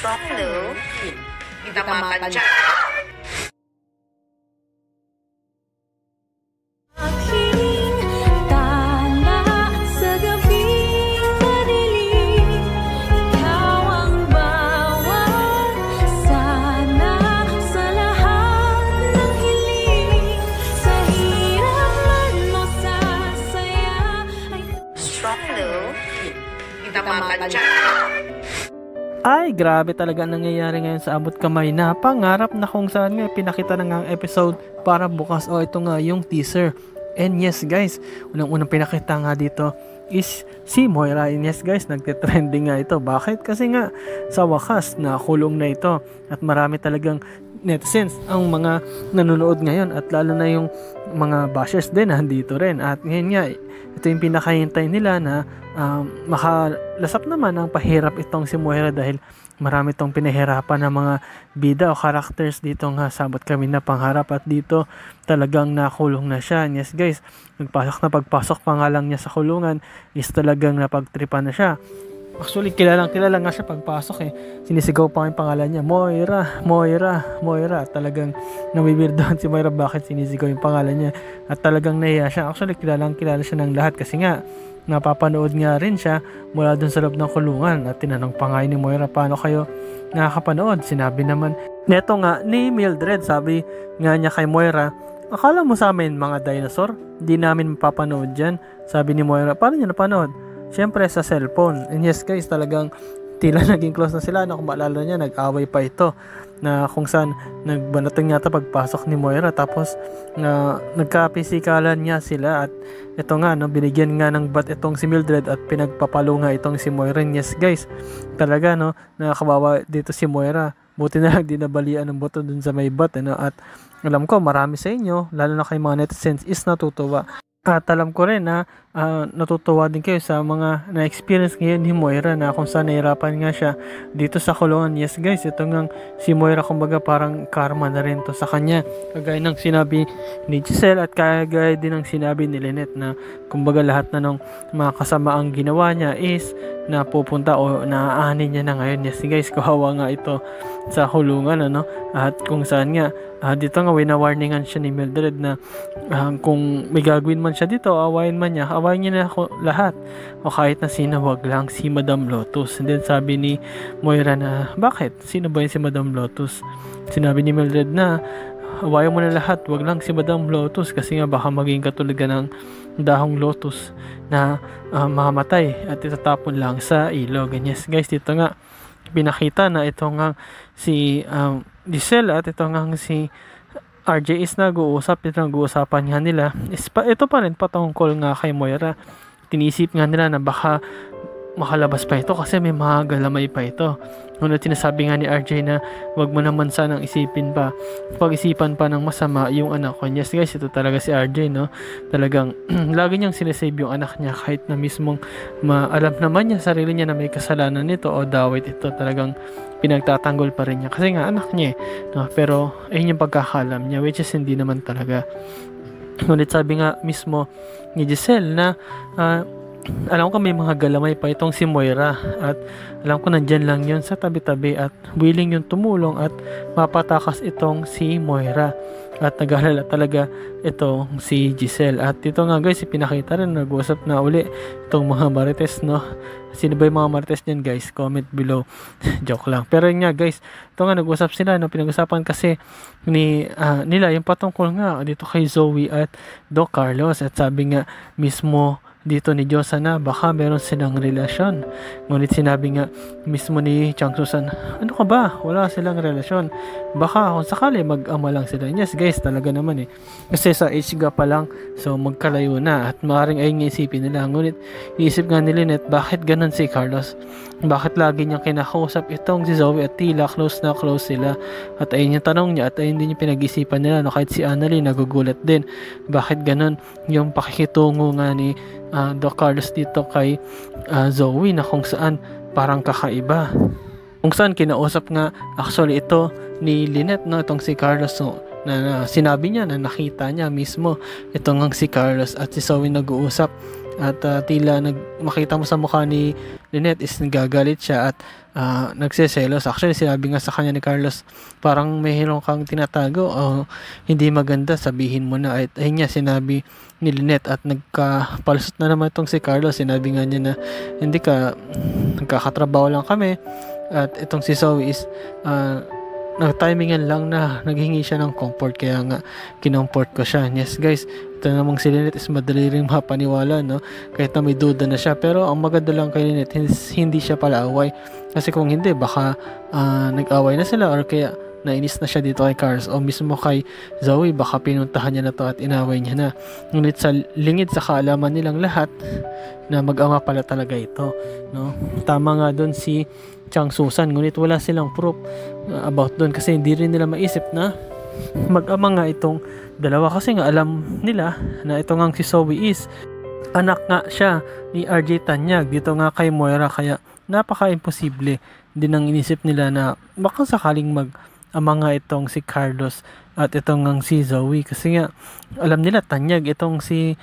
Hello? Kita matadya. Hello? Kita matadya. Ay, grabe talaga ang nangyayari ngayon sa Abot Kamay na pangarap na kung saan nga pinakita na nga ang episode para bukas. O ito nga yung teaser. And yes guys, unang-unang pinakita nga dito is si Moira. And yes guys, nagte-trending nga ito. Bakit? Kasi nga sa wakas na kulong na ito at marami talagang netizens ang mga nanonood ngayon at lalo na yung mga bashers din nandito rin. At ngayon nga, ito yung pinakahintay nila na makalasap naman ang pahirap itong si Moira dahil marami itong pinahirapan ng mga bida o characters dito nga sa Abot Kamay na Pangarap at dito talagang nakulong na siya. And yes guys, pagpasok pa nga lang niya sa kulungan is talagang napagtripan na siya. Actually, kilala nga siya pagpasok eh. Sinisigaw pa yung pangalan niya, Moira, Moira, Moira. Talagang nawibirdohan si Moira bakit sinisigaw yung pangalan niya. At talagang nahiya siya. Actually, kilala siya ng lahat kasi nga, napapanood nga rin siya mula dun sa loob ng kulungan. At tinanong pa nga ni Moira, paano kayo nakakapanood? Sinabi naman, neto nga ni Mildred, sabi nga niya kay Moira, akala mo sa amin mga dinosaur? Di namin mapapanood dyan. Sabi ni Moira, paano niya napanood? Siyempre sa cellphone. And yes guys, talagang tila naging close na sila. Kung maalala niya, nag-away pa ito na kung saan nagbanatong yata pagpasok ni Moira tapos nagkapisikalan niya sila at ito nga, binigyan nga ng bat itong si Mildred at pinagpapalo nga itong si Moira. And yes guys, talaga nakakawawa dito si Moira. Buti na lang di nabalian ng boto dun sa may bat. At alam ko marami sa inyo, lalo na kay mga netizens, is natutuwa. At alam ko rin na natutuwa din kayo sa mga na-experience ngayon ni Moira na kung saan nahirapan nga siya dito sa kulungan. Yes guys, ito nga si Moira kumbaga parang karma na rin to sa kanya. Kagaya ng sinabi ni Giselle at kagaya din ng sinabi ni Lynette na kumbaga lahat na ng mga kasamaang ginawa niya is napupunta o naaanin niya na ngayon. Yes guys, kawawa nga ito sa kulungan at kung saan nga dito nga wina-warningan siya ni Mildred na kung may gagawin man siya dito, awayin niya na lahat o kahit na sino, wag lang si Madam Lotus. And then sabi ni Moira na bakit? Sino ba yun si Madam Lotus? Sinabi ni Mildred na awayin mo na lahat, wag lang si Madam Lotus kasi nga baka maging katulad ng dahong lotus na mamatay at itatapon lang sa ilog. And yes guys, dito nga pinakita na ito nga si Giselle at ito nga si RJ is nag-uusapan nga nila. Ito pa rin patungkol nga kay Moira. Tinisip nga nila na baka makalabas pa ito kasi may mga galamay pa ito. Ngunit sinasabi nga ni RJ na wag mo naman sanang pag-isipan pa ng masama yung anak ko. Yes guys, ito talaga si RJ talagang lagi niyang sinesave yung anak niya kahit na mismong alam naman niya sarili niya na may kasalanan nito o dawit ito, talagang pinagtatanggol pa rin niya kasi nga anak niya pero ayun yung pagkakalam niya, which is hindi naman talaga. Ngunit sabi nga mismo ni Giselle na alam ko may mga galamay pa itong si Moira at alam ko nandyan lang yun sa tabi-tabi at willing yung tumulong at mapatakas itong si Moira at nag-alala talaga itong si Giselle. At ito nga guys, ipinakita rin, nag-usap na uli itong mga marites sino ba yung mga marites dyan guys? Comment below. Joke lang. Pero yun nga guys, ito nga nag-usap sila pinag-usapan kasi nila yung patungkol nga dito kay Zoe at Doc Carlos at sabi nga mismo dito ni Diyosa na baka meron silang relasyon. Ngunit sinabi nga mismo ni Chang Susan, ano ka ba? Wala silang relasyon. Baka kung sakali mag-ama lang sila. Yes guys, talaga naman kasi sa age gap pa lang, so magkalayo na at maaaring ay isipin nila. Ngunit iisip nga ni Lynette, bakit ganun si Carlos? Bakit lagi niyang kinakausap itong si Zoe at tila close na close sila? At ayun yung tanong niya at ayun din yung pinag-isipan nila kahit si Annalyn nagugulat din. Bakit ganun yung pakikitungo nga ni Doc Carlos dito kay Zoe na kung saan parang kakaiba. Kung saan kinausap nga actually ito ni Lynette itong si Carlos na sinabi niya na nakita niya mismo itong si Carlos at si Zoe nag-uusap at tila makita mo sa mukha ni Lynette is nagagalit siya at nagseselos. Actually, sinabi nga sa kanya ni Carlos, parang mayroon kang tinatago o hindi maganda, sabihin mo na. At ayun nga, sinabi ni Lynette at nagkapalusot na naman itong si Carlos. Sinabi nga niya na hindi ka, nagkakatrabaho lang kami. At itong si Zoe is nag-timingan lang na naghingi siya ng comfort, kaya nga kinomfort ko siya. Yes guys, ito namang si Lynette is madali rin mapaniwala, no? Kahit na may duda na siya, pero ang maganda lang kay Lynette, hindi siya pala away. Kasi kung hindi, baka nag-away na sila or kaya nainis na siya dito kay Carlos o mismo kay Zoe, baka pinuntahan niya na to at inaway niya na. Ngunit sa lingid sa kaalaman nilang lahat na mag-ama pala talaga ito, no? Tama nga doon si Chang Susan, ngunit wala silang proof about doon kasi hindi rin nila maisip na mag-ama nga itong dalawa, kasi nga alam nila na ito nga si Zoe is anak nga siya ni RJ Tanyag dito nga kay Moira, kaya napaka-imposible din ang inisip nila na baka sakaling mag-ama nga itong si Carlos at itong nga si Zoe, kasi nga alam nila Tanyag itong si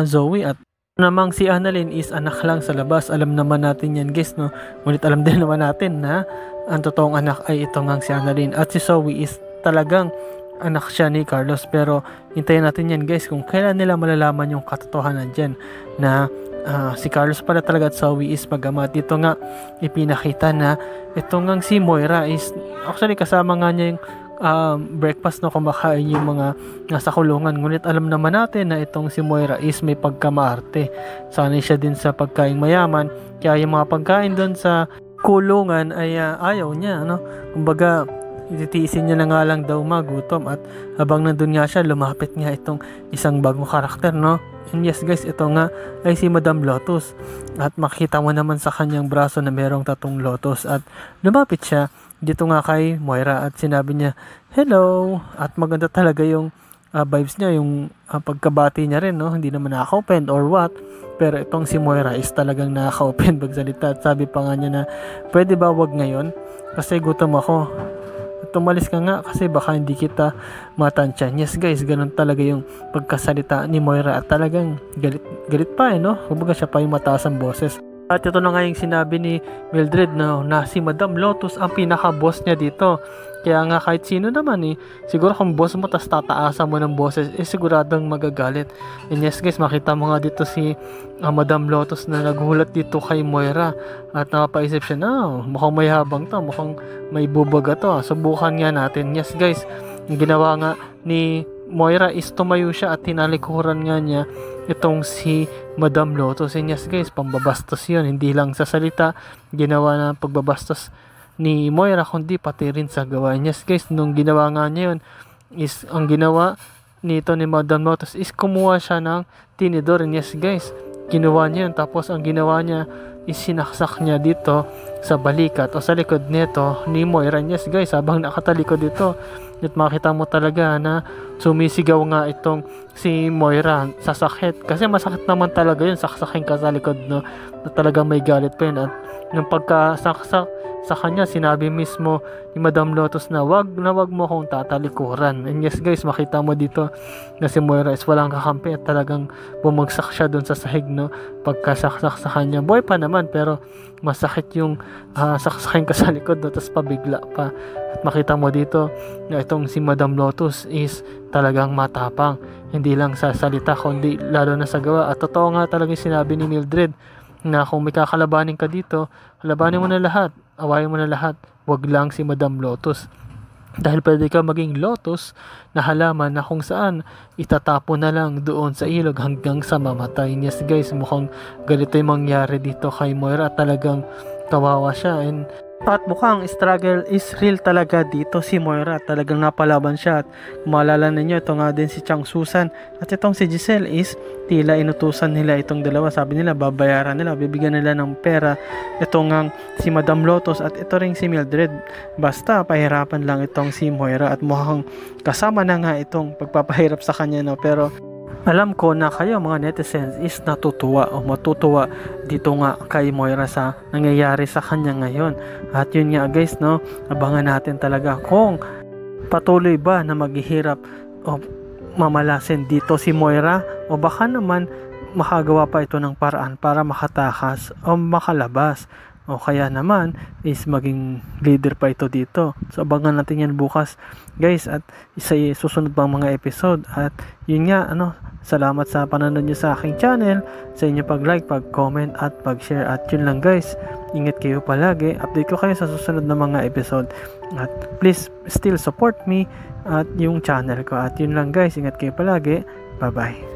Zoe at namang si Annalyn is anak lang sa labas. Alam naman natin yan guys, no? Ngunit alam din naman natin na ang totoong anak ay ito nga si Annalyn, at si Zoe is talagang anak siya ni Carlos. Pero hintayin natin yan guys kung kailan nila malalaman yung katotohanan dyan na si Carlos pala talaga at Zoe is mag-ama. Dito nga ipinakita na ito nga si Moira is actually kasama nga niya yung breakfast na kumakain yung mga nasa kulungan. Ngunit alam naman natin na itong si Moira is may pagkamaarte. Sanay siya din sa pagkain mayaman, kaya yung mga pagkain doon sa kulungan ay ayaw niya, no? Kumbaga ititiisin niya na nga lang daw magutom, at habang nandun nga siya, lumapit nga itong isang bagong karakter, no? And yes guys, ito nga ay si Madam Lotus, at makita mo naman sa kanyang braso na merong tatong lotus, at lumapit siya dito nga kay Moira at sinabi niya hello, at maganda talaga yung vibes niya, yung pagkabati niya rin, no? Hindi naman nakaka-open or what, pero itong si Moira is talagang nakaka-open magsalita, at sabi pa nga niya na pwede ba wag ngayon kasi gutom ako, tumalis ka nga kasi baka hindi kita matansyan. Yes guys, ganun talaga yung pagkasalita ni Moira, at talagang galit pa no? Kumbaga siya pa yung mataas ang boses. At ito na nga yung sinabi ni Mildred na si Madam Lotus ang pinaka-boss niya dito. Kaya nga kahit sino naman siguro kung boss mo tas tataasan mo ng boses, siguradong magagalit. And yes guys, makita mo nga dito si Madam Lotus na naghulat dito kay Moira, at napapaisip siya na mukhang may habang to, mukhang may bubaga to, subukan nga natin. Yes guys, yung ginawa nga ni Moira is tumayo siya at tinalikuran nga niya itong si Madam Lotus. And yes guys, pambabastos yun, hindi lang sa salita ginawa na pagbabastos ni Moira, kundi pati rin sa gawa. Yes guys, nung ginawa nga niya yun is ang ginawa nito ni Madam Lotus is kumuha siya ng tinidor. And yes guys, ginawa niya yun, tapos ang ginawa niya is sinaksak niya dito sa balikat o sa likod nito ni Moira. And yes guys, habang nakatalikod dito, at makita mo talaga na sumisigaw nga itong si Moira sa sakit, kasi masakit naman talaga yun, saksakin ka sa likod, no? Na talaga may galit pa yun. At yung pagkasaksak sa kanya, sinabi mismo ni Madam Lotus na wag mo akong tatalikuran. And yes guys, makita mo dito na si Moira is walang kakampi at talagang bumagsak siya dun sa sahig, no? Pagkasaksak sa kanya, boy pa naman, pero masakit yung saksakin ka sa likod, no? Tapos pabigla pa. At makita mo dito na itong si Madam Lotus is talagang matapang, hindi lang sa salita kundi lalo na sa gawa. At totoo nga talaga yung sinabi ni Mildred na kung may kakalabanin ka dito, kalabanin mo na lahat, awayin mo na lahat, wag lang si Madam Lotus. Dahil pwede ka maging lotus na halaman na kung saan itatapo na lang doon sa ilog hanggang sa mamatay. Yes guys, mukhang ganito yung mangyari dito kay Moira, talagang kawawa siya. And at mukhang struggle is real talaga dito si Moira, talagang napalaban siya. At maalala ninyo, ito nga din si Chang Susan at itong si Giselle is tila inutusan nila itong dalawa. Sabi nila babayaran nila, bibigyan nila ng pera itong nga si Madam Lotus at ito ring si Mildred, basta pahirapan lang itong si Moira. At mukhang kasama na nga itong pagpapahirap sa kanya, no? Pero alam ko na kayo mga netizens is natutuwa o matutuwa dito nga kay Moira sa nangyayari sa kanya ngayon. At yun nga guys, no, abangan natin talaga kung patuloy ba na maghihirap o mamalasin dito si Moira, o baka naman makagawa pa ito ng paraan para makatakas o makalabas. O kaya naman is maging leader pa ito dito. So abangan natin yan bukas guys, at isa susunod pang mga episode. At yun nga, salamat sa panonood nyo sa aking channel, sa inyo pag-like, pag-comment at pag-share. At yun lang guys, ingat kayo palagi, update ko kayo sa susunod na mga episode. At please still support me at yung channel ko. At yun lang guys, ingat kayo palagi, bye bye.